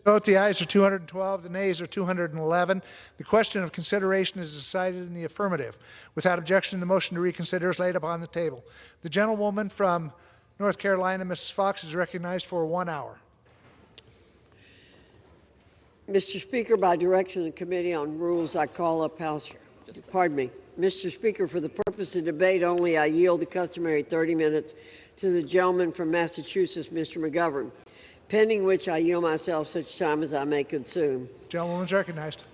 Vote, the ayes are 212, the nays are 211. The question of consideration is decided in the affirmative. Without objection, the motion to reconsider is laid upon the table. The gentlewoman from North Carolina, Mrs. Fox, is recognized for 1 hour. Mr. Speaker, by direction of the Committee on Rules, I call up House. Pardon me. Mr. Speaker, for the purpose of debate only, I yield the customary 30 minutes to the gentleman from Massachusetts, Mr. McGovern, pending which I yield myself such time as I may consume. Gentlewoman is recognized.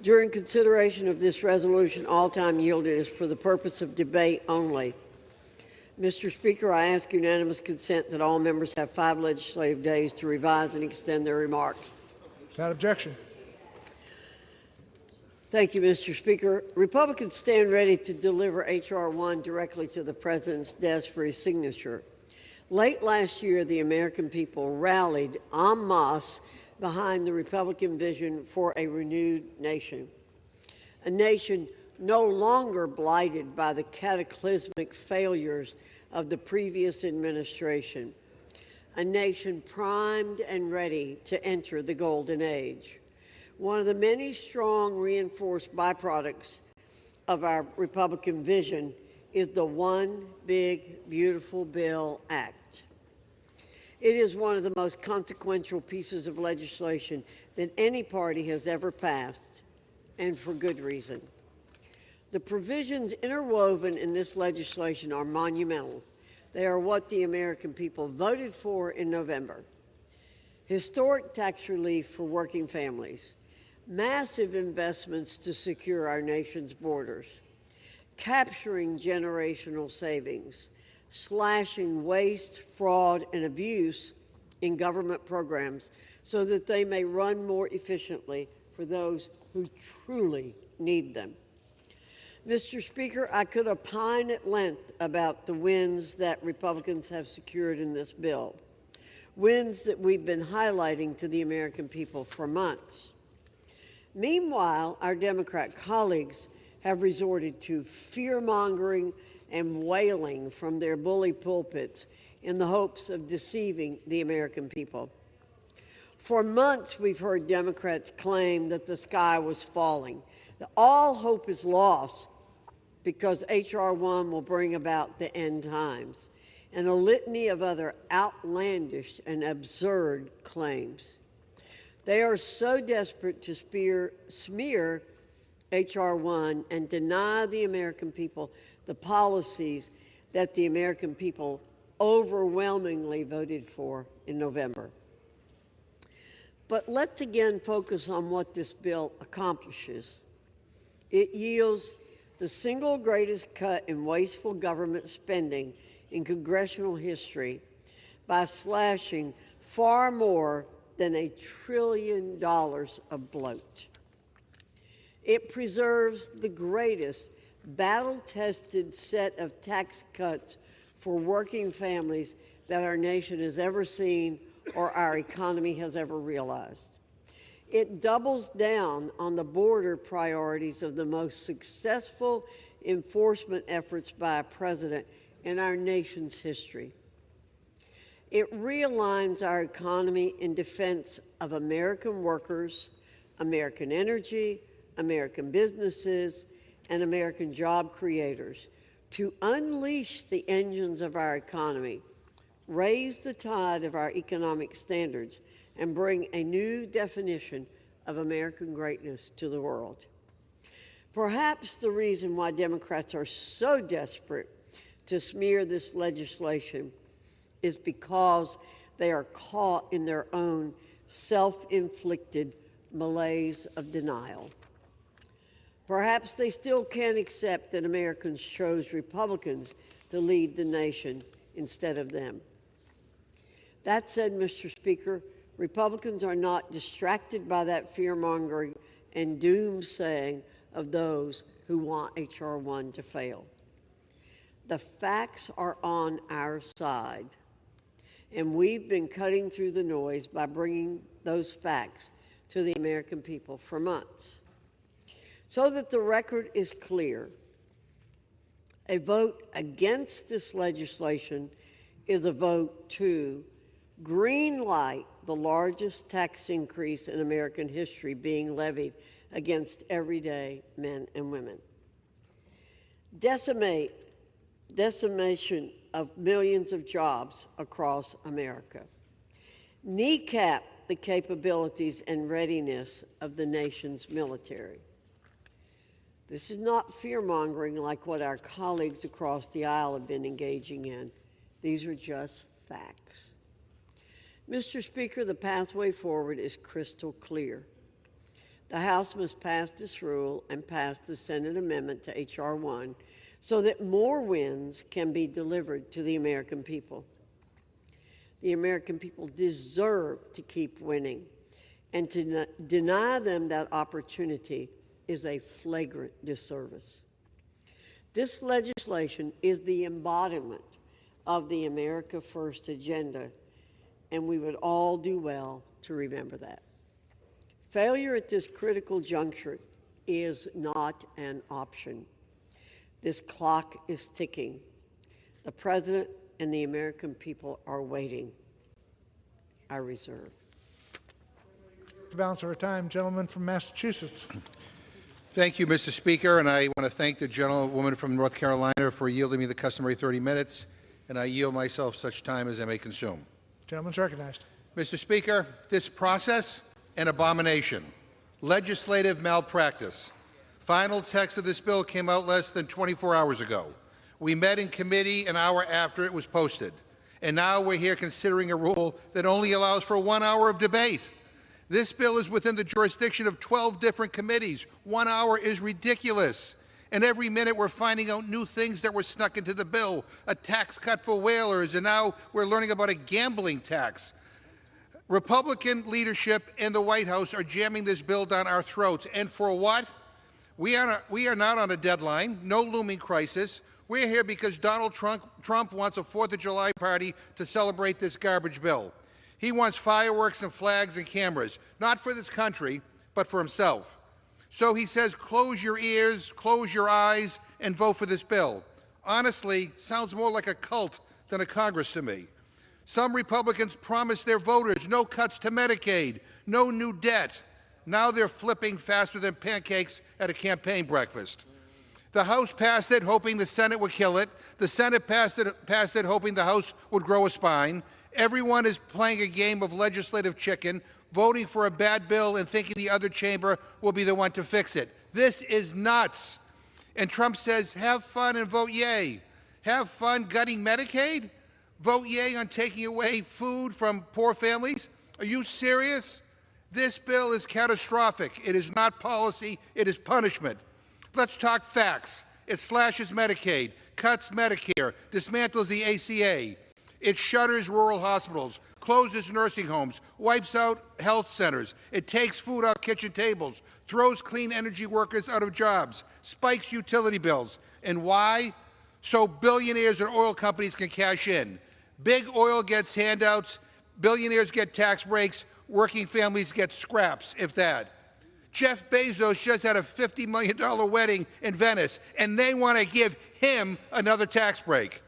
During consideration of this resolution, all time yielded is for the purpose of debate only. Mr. Speaker, I ask unanimous consent that all members have 5 legislative days to revise and extend their remarks. Without objection. Thank you, Mr. Speaker. Republicans stand ready to deliver H.R. 1 directly to the President's desk for his signature. Late last year, the American people rallied en masse behind the Republican vision for a renewed nation. A nation no longer blighted by the cataclysmic failures of the previous administration. A nation primed and ready to enter the golden age. One of the many strong reinforced byproducts of our Republican vision is the One Big Beautiful Bill Act. It is one of the most consequential pieces of legislation that any party has ever passed, and for good reason. The provisions interwoven in this legislation are monumental. They are what the American people voted for in November. Historic tax relief for working families, massive investments to secure our nation's borders, capturing generational savings, slashing waste, fraud, and abuse in government programs so that they may run more efficiently for those who truly need them. Mr. Speaker, I could opine at length about the wins that Republicans have secured in this bill, wins that we've been highlighting to the American people for months. Meanwhile, our Democrat colleagues have resorted to fear-mongering and wailing from their bully pulpits in the hopes of deceiving the American people. For months, we've heard Democrats claim that the sky was falling, that all hope is lost because H.R. 1 will bring about the end times, and a litany of other outlandish and absurd claims. They are so desperate to smear H.R. 1 and deny the American people the policies that the American people overwhelmingly voted for in November. But let's again focus on what this bill accomplishes. It yields the single greatest cut in wasteful government spending in congressional history by slashing far more than $1 trillion of bloat. It preserves the greatest battle-tested set of tax cuts for working families that our nation has ever seen or our economy has ever realized. It doubles down on the border priorities of the most successful enforcement efforts by a president in our nation's history. It realigns our economy in defense of American workers, American energy, American businesses, and American job creators to unleash the engines of our economy, raise the tide of our economic standards, and bring a new definition of American greatness to the world. Perhaps the reason why Democrats are so desperate to smear this legislation is because they are caught in their own self-inflicted malaise of denial. Perhaps they still can't accept that Americans chose Republicans to lead the nation instead of them. That said, Mr. Speaker, Republicans are not distracted by that fear-mongering and doomsaying of those who want H.R. 1 to fail. The facts are on our side, and we've been cutting through the noise by bringing those facts to the American people for months. So that the record is clear, a vote against this legislation is a vote to green light the largest tax increase in American history being levied against everyday men and women. Decimation of millions of jobs across America. Kneecap the capabilities and readiness of the nation's military. This is not fear-mongering like what our colleagues across the aisle have been engaging in. These are just facts. Mr. Speaker, the pathway forward is crystal clear. The House must pass this rule and pass the Senate amendment to H.R. 1 so that more wins can be delivered to the American people. The American people deserve to keep winning, and to deny them that opportunity is a flagrant disservice. This legislation is the embodiment of the America First agenda, and we would all do well to remember that. Failure at this critical juncture is not an option. This clock is ticking. The President and the American people are waiting. I reserve. The balance of our time, gentleman from Massachusetts. Thank you, Mr. Speaker, and I want to thank the gentlewoman from North Carolina for yielding me the customary 30 minutes, and I yield myself such time as I may consume. Gentleman's recognized. Mr. Speaker, this process, an abomination, legislative malpractice. Final text of this bill came out less than 24 hours ago. We met in committee an hour after it was posted, and now we're here considering a rule that only allows for 1 hour of debate. This bill is within the jurisdiction of 12 different committees. 1 hour is ridiculous. And every minute we're finding out new things that were snuck into the bill. A tax cut for whalers, and now we're learning about a gambling tax. Republican leadership and the White House are jamming this bill down our throats. And for what? We are not on a deadline, no looming crisis. We're here because Donald Trump wants a 4th of July party to celebrate this garbage bill. He wants fireworks and flags and cameras, not for this country, but for himself. So he says, close your ears, close your eyes, and vote for this bill. Honestly, sounds more like a cult than a Congress to me. Some Republicans promised their voters no cuts to Medicaid, no new debt. Now they're flipping faster than pancakes at a campaign breakfast. The House passed it hoping the Senate would kill it. The Senate passed it hoping the House would grow a spine. Everyone is playing a game of legislative chicken, voting for a bad bill and thinking the other chamber will be the one to fix it. This is nuts. And Trump says, have fun and vote yay. Have fun gutting Medicaid? Vote yay on taking away food from poor families? Are you serious? This bill is catastrophic. It is not policy, it is punishment. Let's talk facts. It slashes Medicaid, cuts Medicare, dismantles the ACA. It shutters rural hospitals, closes nursing homes, wipes out health centers. It takes food off kitchen tables, throws clean energy workers out of jobs, spikes utility bills. And why? So billionaires and oil companies can cash in. Big oil gets handouts, billionaires get tax breaks, working families get scraps, if that. Jeff Bezos just had a $50 million wedding in Venice, and they want to give him another tax break.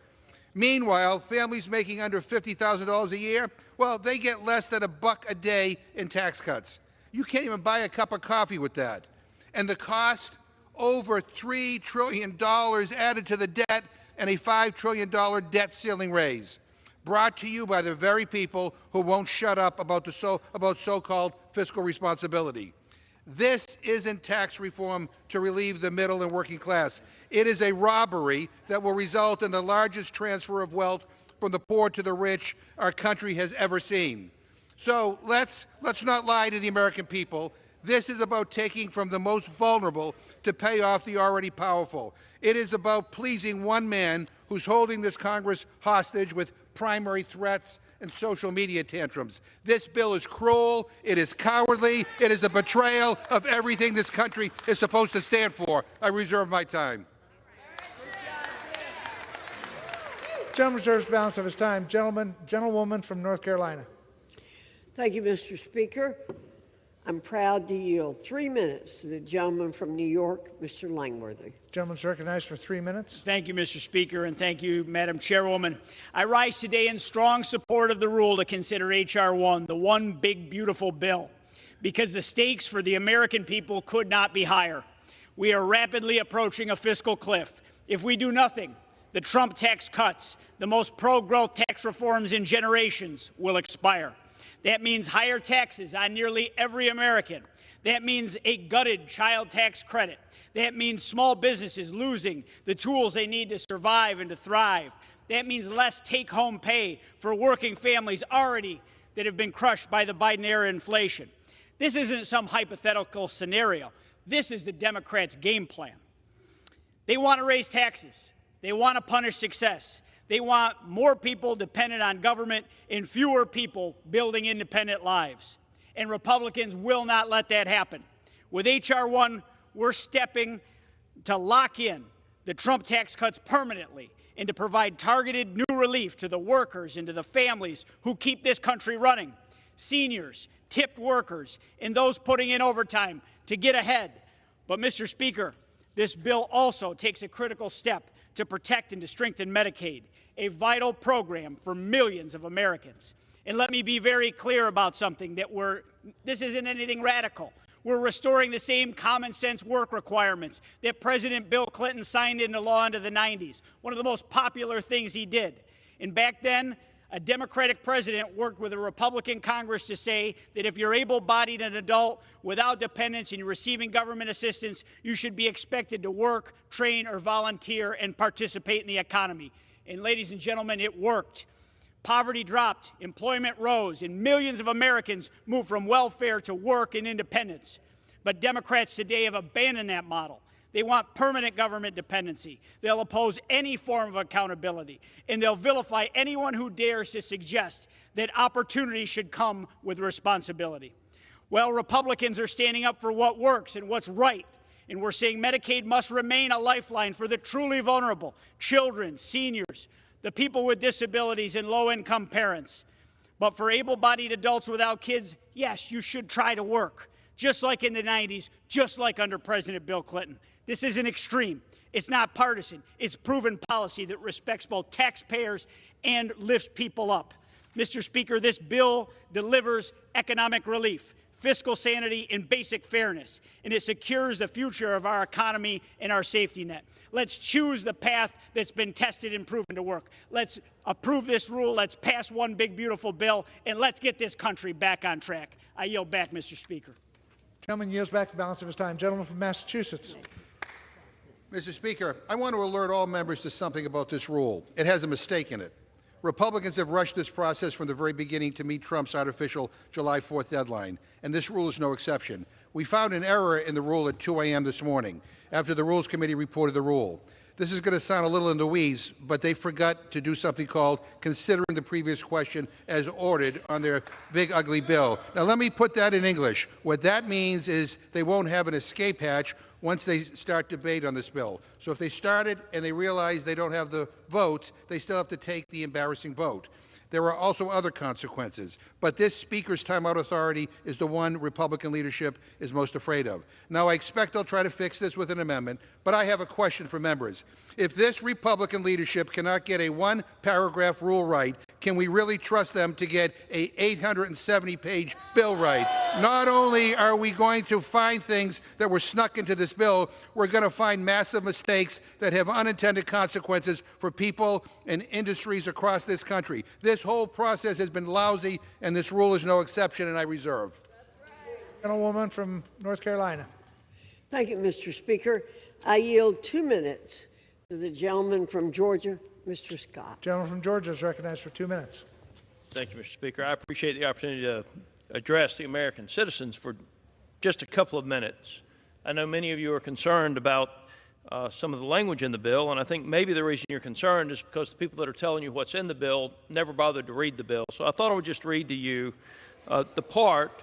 Meanwhile, families making under $50,000 a year, well, they get less than $1 a day in tax cuts. You can't even buy a cup of coffee with that. And the cost, over $3 trillion added to the debt and a $5 trillion debt ceiling raise, brought to you by the very people who won't shut up about so-called fiscal responsibility. This isn't tax reform to relieve the middle and working class. It is a robbery that will result in the largest transfer of wealth from the poor to the rich our country has ever seen. So let's not lie to the American people. This is about taking from the most vulnerable to pay off the already powerful. It is about pleasing one man who's holding this Congress hostage with primary threats and social media tantrums. This bill is cruel, it is cowardly, it is a betrayal of everything this country is supposed to stand for. I reserve my time. Gentleman reserves the balance of his time. Gentlewoman from North Carolina. Thank you, Mr. Speaker. I'm proud to yield 3 minutes to the gentleman from New York, Mr. Langworthy. Gentleman's recognized for 3 minutes. Thank you, Mr. Speaker, and thank you, Madam Chairwoman. I rise today in strong support of the rule to consider H.R. 1, the one big, beautiful bill, because the stakes for the American people could not be higher. We are rapidly approaching a fiscal cliff. If we do nothing, the Trump tax cuts, the most pro-growth tax reforms in generations, will expire. That means higher taxes on nearly every American. That means a gutted child tax credit. That means small businesses losing the tools they need to survive and to thrive. That means less take-home pay for working families already that have been crushed by the Biden-era inflation. This isn't some hypothetical scenario. This is the Democrats' game plan. They want to raise taxes. They want to punish success. They want more people dependent on government and fewer people building independent lives. And Republicans will not let that happen. With H.R. 1, we're stepping to lock in the Trump tax cuts permanently and to provide targeted new relief to the workers and to the families who keep this country running. Seniors, tipped workers, and those putting in overtime to get ahead. But, Mr. Speaker, this bill also takes a critical step to protect and to strengthen Medicaid, a vital program for millions of Americans. And let me be very clear about something, that this isn't anything radical. We're restoring the same common sense work requirements that President Bill Clinton signed into law into the 90s, one of the most popular things he did. And back then, a Democratic president worked with a Republican Congress to say that if you're able-bodied and adult without dependents and you're receiving government assistance, you should be expected to work, train, or volunteer and participate in the economy. And ladies and gentlemen, it worked. Poverty dropped, employment rose, and millions of Americans moved from welfare to work and independence. But Democrats today have abandoned that model. They want permanent government dependency. They'll oppose any form of accountability, and they'll vilify anyone who dares to suggest that opportunity should come with responsibility. Well, Republicans are standing up for what works and what's right, and we're saying Medicaid must remain a lifeline for the truly vulnerable, children, seniors, the people with disabilities, and low-income parents. But for able-bodied adults without kids, yes, you should try to work, just like in the 90s, just like under President Bill Clinton. This isn't extreme. It's not partisan. It's proven policy that respects both taxpayers and lifts people up. Mr. Speaker, this bill delivers economic relief, fiscal sanity, and basic fairness, and it secures the future of our economy and our safety net. Let's choose the path that's been tested and proven to work. Let's approve this rule. Let's pass one big, beautiful bill, and let's get this country back on track. I yield back, Mr. Speaker. Gentleman yields back the balance of his time. Gentleman from Massachusetts. Mr. Speaker, I want to alert all members to something about this rule. It has a mistake in it. Republicans have rushed this process from the very beginning to meet Trump's artificial July 4th deadline, and this rule is no exception. We found an error in the rule at 2 a.m. this morning, after the Rules Committee reported the rule. This is going to sound a little in the weeds, but they forgot to do something called considering the previous question as ordered on their big, ugly bill. Now, let me put that in English. What that means is they won't have an escape hatch once they start debate on this bill. So if they started and they realize they don't have the votes, they still have to take the embarrassing vote. There are also other consequences, but this Speaker's timeout authority is the one Republican leadership is most afraid of. Now, I expect they'll try to fix this with an amendment, but I have a question for members. If this Republican leadership cannot get a one-paragraph rule right, can we really trust them to get a 870-page bill right? Not only are we going to find things that were snuck into this bill, we're going to find massive mistakes that have unintended consequences for people and industries across this country. This whole process has been lousy, and this rule is no exception, and I reserve. Gentlewoman from North Carolina. Thank you, Mr. Speaker. I yield 2 minutes to the gentleman from Georgia, Mr. Scott. Gentleman from Georgia is recognized for 2 minutes. Thank you, Mr. Speaker. I appreciate the opportunity to address the American citizens for just a couple of minutes. I know many of you are concerned about some of the language in the bill, and I think maybe the reason you're concerned is because the people that are telling you what's in the bill never bothered to read the bill. So I thought I would just read to you the part,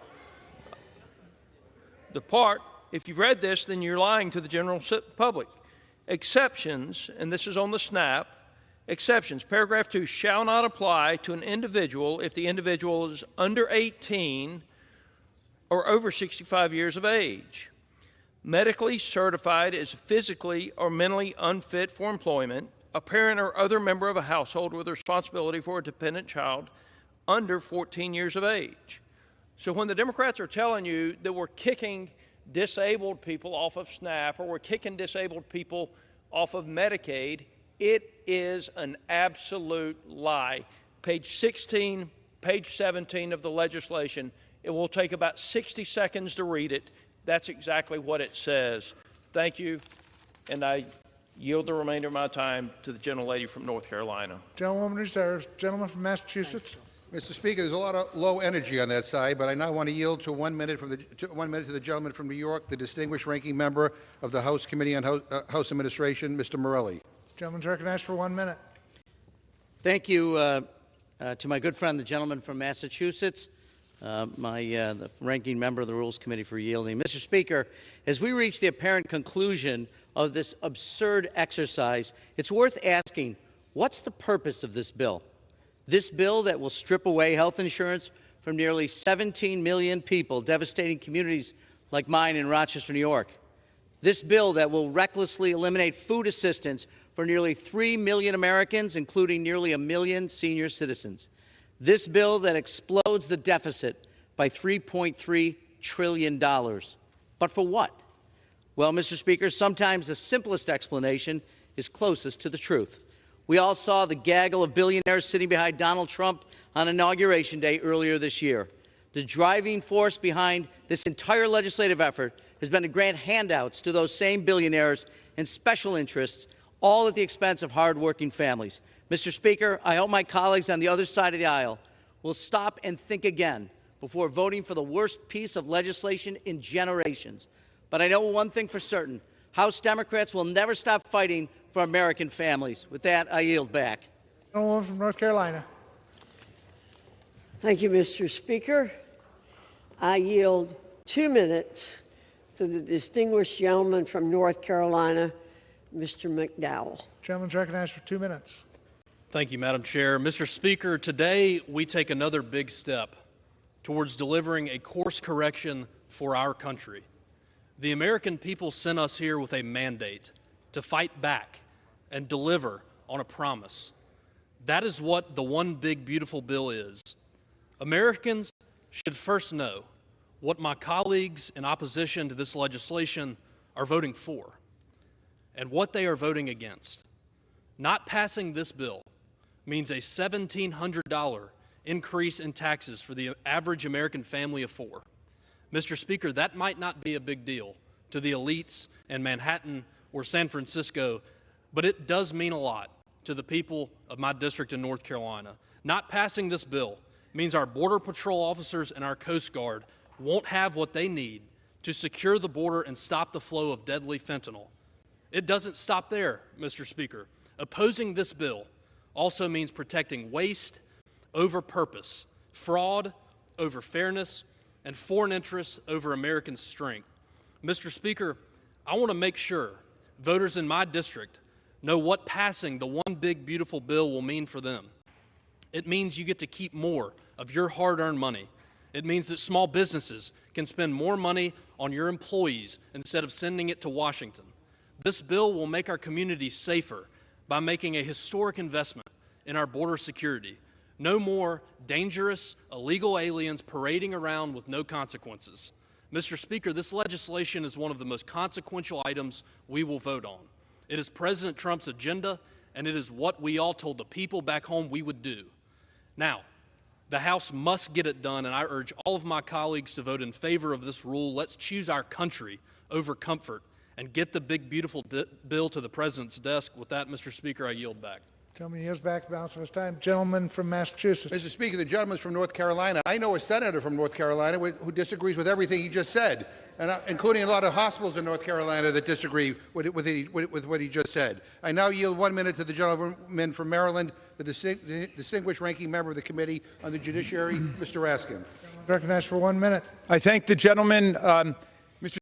if you've read this, then you're lying to the general public. Exceptions, and this is on the snap, exceptions, paragraph 2, shall not apply to an individual if the individual is under 18 or over 65 years of age. Medically certified as physically or mentally unfit for employment, a parent or other member of a household with responsibility for a dependent child under 14 years of age. So when the Democrats are telling you that we're kicking disabled people off of SNAP or we're kicking disabled people off of Medicaid, it is an absolute lie. Page 16, page 17 of the legislation. It will take about 60 seconds to read it. That's exactly what it says. Thank you, and I yield the remainder of my time to the gentlelady from North Carolina. Gentlewoman reserves. Gentleman from Massachusetts. Mr. Speaker, there's a lot of low energy on that side, but I now want to yield to 1 minute to the gentleman from New York, the distinguished ranking member of the House Committee on House Administration, Mr. Morelli. Gentleman's recognized for 1 minute. Thank you to my good friend, the gentleman from Massachusetts, the ranking member of the Rules Committee for yielding. Mr. Speaker, as we reach the apparent conclusion of this absurd exercise, it's worth asking, what's the purpose of this bill? This bill that will strip away health insurance from nearly 17 million people, devastating communities like mine in Rochester, New York. This bill that will recklessly eliminate food assistance for nearly 3 million Americans, including nearly 1 million senior citizens. This bill that explodes the deficit by $3.3 trillion. But for what? Well, Mr. Speaker, sometimes the simplest explanation is closest to the truth. We all saw the gaggle of billionaires sitting behind Donald Trump on Inauguration Day earlier this year. The driving force behind this entire legislative effort has been to grant handouts to those same billionaires and special interests, all at the expense of hardworking families. Mr. Speaker, I hope my colleagues on the other side of the aisle will stop and think again before voting for the worst piece of legislation in generations. But I know one thing for certain. House Democrats will never stop fighting for American families. With that, I yield back. Gentlewoman from North Carolina. Thank you, Mr. Speaker. I yield 2 minutes to the distinguished gentleman from North Carolina, Mr. McDowell. Gentleman's recognized for 2 minutes. Thank you, Madam Chair. Mr. Speaker, today we take another big step towards delivering a course correction for our country. The American people sent us here with a mandate to fight back and deliver on a promise. That is what the One Big Beautiful Bill is. Americans should first know what my colleagues in opposition to this legislation are voting for and what they are voting against. Not passing this bill means a $1,700 increase in taxes for the average American family of four. Mr. Speaker, that might not be a big deal to the elites in Manhattan or San Francisco, but it does mean a lot to the people of my district in North Carolina. Not passing this bill means our Border Patrol officers and our Coast Guard won't have what they need to secure the border and stop the flow of deadly fentanyl. It doesn't stop there, Mr. Speaker. Opposing this bill also means protecting waste over purpose, fraud over fairness, and foreign interests over American strength. Mr. Speaker, I want to make sure voters in my district know what passing the One Big Beautiful Bill will mean for them. It means you get to keep more of your hard-earned money. It means that small businesses can spend more money on your employees instead of sending it to Washington. This bill will make our communities safer by making a historic investment in our border security. No more dangerous, illegal aliens parading around with no consequences. Mr. Speaker, this legislation is one of the most consequential items we will vote on. It is President Trump's agenda, and it is what we all told the people back home we would do. Now, the House must get it done, and I urge all of my colleagues to vote in favor of this rule. Let's choose our country over comfort and get the big, beautiful bill to the President's desk. With that, Mr. Speaker, I yield back. Gentleman yields back the balance of his time. Gentleman from Massachusetts. Mr. Speaker, the gentleman is from North Carolina. I know a senator from North Carolina who disagrees with everything he just said, including a lot of hospitals in North Carolina that disagree with what he just said. I now yield 1 minute to the gentleman from Maryland, the distinguished ranking member of the Committee on the Judiciary, Mr. Raskin. Recognized for 1 minute. I thank the gentleman